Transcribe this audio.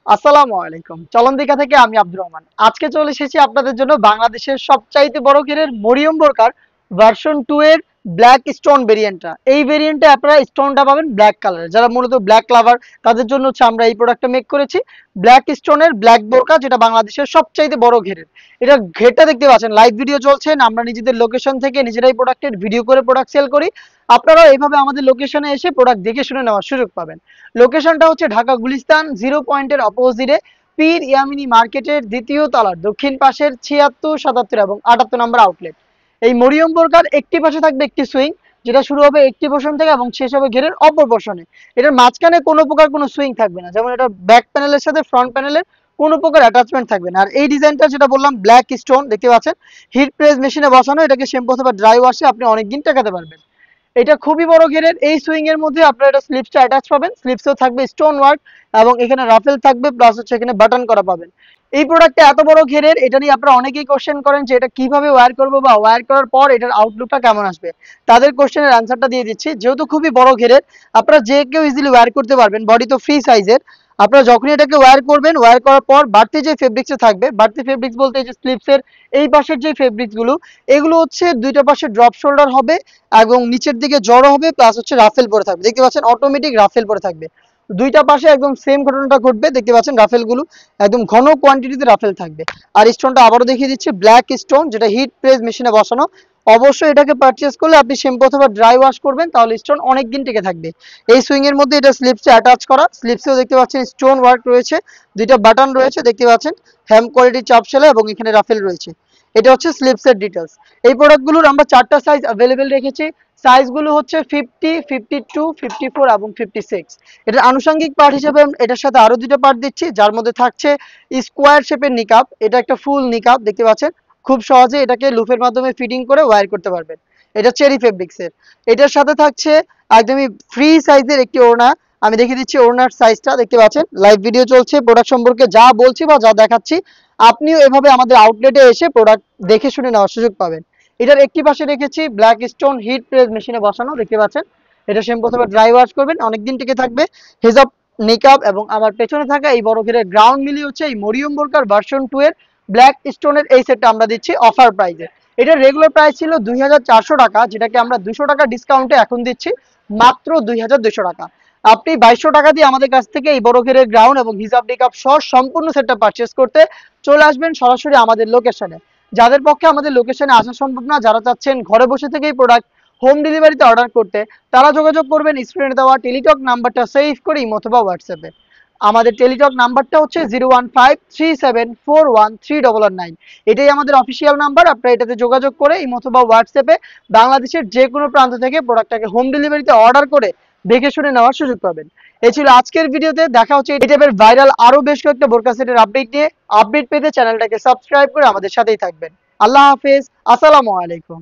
আসসালামু আলাইকুম। চলন থেকে আমি আব্দুর রহমান। আজকে চলে এসেছি আপনাদের জন্য বাংলাদেশের সবচাইতে বড় ঘেরের মরিয়ম বোরকার ভার্সন 2 এর ব্ল্যাক স্টোন ভেরিয়েন্টটা। এই ভেরিয়েন্টে আপনারা স্টোনটা পাবেন ব্ল্যাক কালারের। যারা মূলত ব্ল্যাক লাভার তাদের জন্য হচ্ছে আমরা এই প্রোডাক্টটা মেক করেছি। ব্ল্যাক স্টোনের ব্ল্যাক বোরকা, যেটা বাংলাদেশের সবচাইতে বড় ঘেরের। এটা ঘেরটা দেখতে পাচ্ছেন, লাইভ ভিডিও চলছে। আমরা নিজেদের লোকেশন থেকে নিজেরাই প্রোডাক্টের ভিডিও করে প্রোডাক্ট সেল করি। আপনারাও এইভাবে আমাদের লোকেশনে এসে প্রোডাক্ট দেখে শুনে নেওয়ার সুযোগ পাবেন। লোকেশনটা হচ্ছে ঢাকা গুলিস্তান 0 পয়েন্টের অপোজিটে পীর ইয়ামিনী মার্কেটের দ্বিতীয় তলার দক্ষিণ পাশের 76, 77 এবং 78 নম্বর আউটলেট। এই মরিয়ম বোরকার একটি পাশে থাকবে একটি সুইং, যেটা শুরু হবে একটি পোর্শন থেকে এবং শেষ হবে ঘেরের অপর পোর্শনে। এটার মাঝখানে কোনো প্রকার কোনো সুইং থাকবে না, যেমন এটা ব্যাক প্যানেলের সাথে ফ্রন্ট প্যানেলের কোনো প্রকার অ্যাটাচমেন্ট থাকবে না। আর এই ডিজাইনটা যেটা বললাম ব্ল্যাক স্টোন দেখতে পাচ্ছেন, হিট প্রেস মেশিনে বসানো। এটাকে শ্যাম্পু অথবা ড্রাই ওয়াশে আপনি অনেকদিন টেকাতে পারবেন। এটা খুবই বড় ঘেরের। এই সুইং এর মধ্যে আপনারা এটা স্লিপসটা অ্যাটাচ পাবেন। স্লিপসেও থাকবে স্টোন ওয়ার্ক এবং এখানে রাফেল থাকবে, প্লাস হচ্ছে এখানে বাটন করা পাবেন। এই প্রোডাক্টটা এত বড় ঘেরের, এটা নিয়ে আপনারা অনেকেই কোশ্চেন করেন যে এটা কিভাবে ওয়্যার করবো বা ওয়্যার করার পর এটার আউটলুকটা কেমন আসবে। তাদের কোশ্চেনের অ্যান্সারটা দিয়ে দিচ্ছি। যেহেতু খুবই বড় ঘেরের, আপনারা যে কেউ ইজিলি ওয়্যার করতে পারবেন। বডি তো ফ্রি সাইজের। আপনারা যখনই এটাকে ওয়্যার করবেন, ওয়্যার করার পর বাড়তি যে ফেব্রিক্সে থাকবে, বাড়তি ফেব্রিক্স বলতে এই যে স্লিপসের এই পাশের যে ফেব্রিক্স গুলো, এগুলো হচ্ছে দুইটা পাশে ড্রপ শোল্ডার হবে এবং নিচের দিকে জড়ো হবে, প্লাস হচ্ছে রাফেল পরে থাকবে। দেখতে পাচ্ছেন অটোমেটিক রাফেল পরে থাকবে। দুইটা পাশে একদম সেম ঘটনাটা ঘটবে। দেখতে পাচ্ছেন রাফেল গুলো একদম ঘন কোয়ান্টিটিতে রাফেল থাকবে। আর স্টোনটা আবারও দেখিয়ে দিচ্ছি, ব্ল্যাক স্টোন, যেটা হিট প্রেস মেশিনে বসানো। অবশ্যই এটাকে পারচেজ করলে আপনি শ্যাম্পু অথবা ড্রাই ওয়াশ করবেন, তাহলে স্টোন অনেক দিন টিকে থাকবে। এই সুইং এর মধ্যে এটা স্লিপসে অ্যাটাচ করা। স্লিপসেও দেখতে পাচ্ছেন স্টোন ওয়ার্ক রয়েছে, দুইটা বাটন রয়েছে দেখতে পাচ্ছেন, হ্যাম কোয়ালিটি চাপ সেলাই এবং এখানে রাফেল রয়েছে। এটা হচ্ছে স্লিপসের ডিটেলস। এই প্রোডাক্টগুলোর আমরা 4টা সাইজ অ্যাভেলেবেল রেখেছি। সাইজগুলো হচ্ছে 50, 52, 54 এবং 56। এটার আনুষঙ্গিক পার্ট হিসেবে এটার সাথে আরো দুটো পার্ট দিচ্ছি, যার মধ্যে থাকছে স্কোয়ার শেপের নিকাপ। এটা একটা ফুল নিকাপ দেখতে পাচ্ছেন। খুব সহজে এটাকে লুফের মাধ্যমে ফিটিং করে ওয়্যার করতে পারবেন। এটা চেরি ফেব্রিক্সের। এটার সাথে থাকছে একদমই ফ্রি সাইজের একটি ওড়না। আমি দেখিয়ে দিচ্ছি ওড়নার সাইজটা দেখতে পাচ্ছেন। লাইভ ভিডিও চলছে, প্রোডাক্ট সম্পর্কে যা বলছি বা যা দেখাচ্ছি আপনিও এভাবে আমাদের আউটলেটে এসে প্রোডাক্ট দেখে শুনে নেওয়ার সুযোগ পাবেন। এটার একটি পাশে রেখেছি ব্ল্যাক স্টোন হিট প্রেস মেশিনে বসানো দেখতে পাচ্ছেন। এটা শ্যাম্পু অথবা ড্রাই ওয়াশ করবেন, অনেকদিন টিকে থাকবে। হিজাব নিকাব এবং আমার পেছনে থাকা এই বড় ঘেরের গ্রাউন্ড মিলিয়ে হচ্ছে এই মরিয়ম বোরকার ভার্সন 2 এর ব্ল্যাক স্টোনের এই সেটটা আমরা দিচ্ছি অফার প্রাইসে। এটার রেগুলার প্রাইস ছিল 2400 টাকা, যেটাকে আমরা 200 টাকা ডিসকাউন্টে এখন দিচ্ছি মাত্র 2200 টাকা। আপনি 2200 টাকা দিয়ে আমাদের কাছ থেকে এই বড় ঘেরের গ্রাউন্ড এবং হিজাব নিকাব সহ সম্পূর্ণ সেটটা পারচেস করতে চলে আসবেন সরাসরি আমাদের লোকেশনে। যাদের পক্ষে আমাদের লোকেশনে আসা সম্ভব না, যারা চাচ্ছেন ঘরে বসে থেকেই প্রোডাক্ট হোম ডেলিভারিতে অর্ডার করতে, তারা যোগাযোগ করবেন স্ক্রিনে দেওয়া টেলিটক নাম্বারটা সেভ করে ইমো অথবা হোয়াটসঅ্যাপে। আমাদের টেলিটক নাম্বারটা হচ্ছে 015374139। এটাই আমাদের অফিসিয়াল নাম্বার। আপনারা এটাতে যোগাযোগ করে ইমো অথবা হোয়াটসঅ্যাপে বাংলাদেশের যে কোনো প্রান্ত থেকে প্রোডাক্টটাকে হোম ডেলিভারিতে অর্ডার করে দেখে শুনে নেওয়ার সুযোগ পাবেন। এই ছিল আজকের ভিডিওতে। দেখা হচ্ছে এই টাইপের ভাইরাল আরো বেশ কয়েকটা বোরকা সেটের আপডেট নিয়ে। আপডেট পেতে চ্যানেলটাকে সাবস্ক্রাইব করে আমাদের সাথেই থাকবেন। আল্লাহ হাফেজ, আসসালামু আলাইকুম।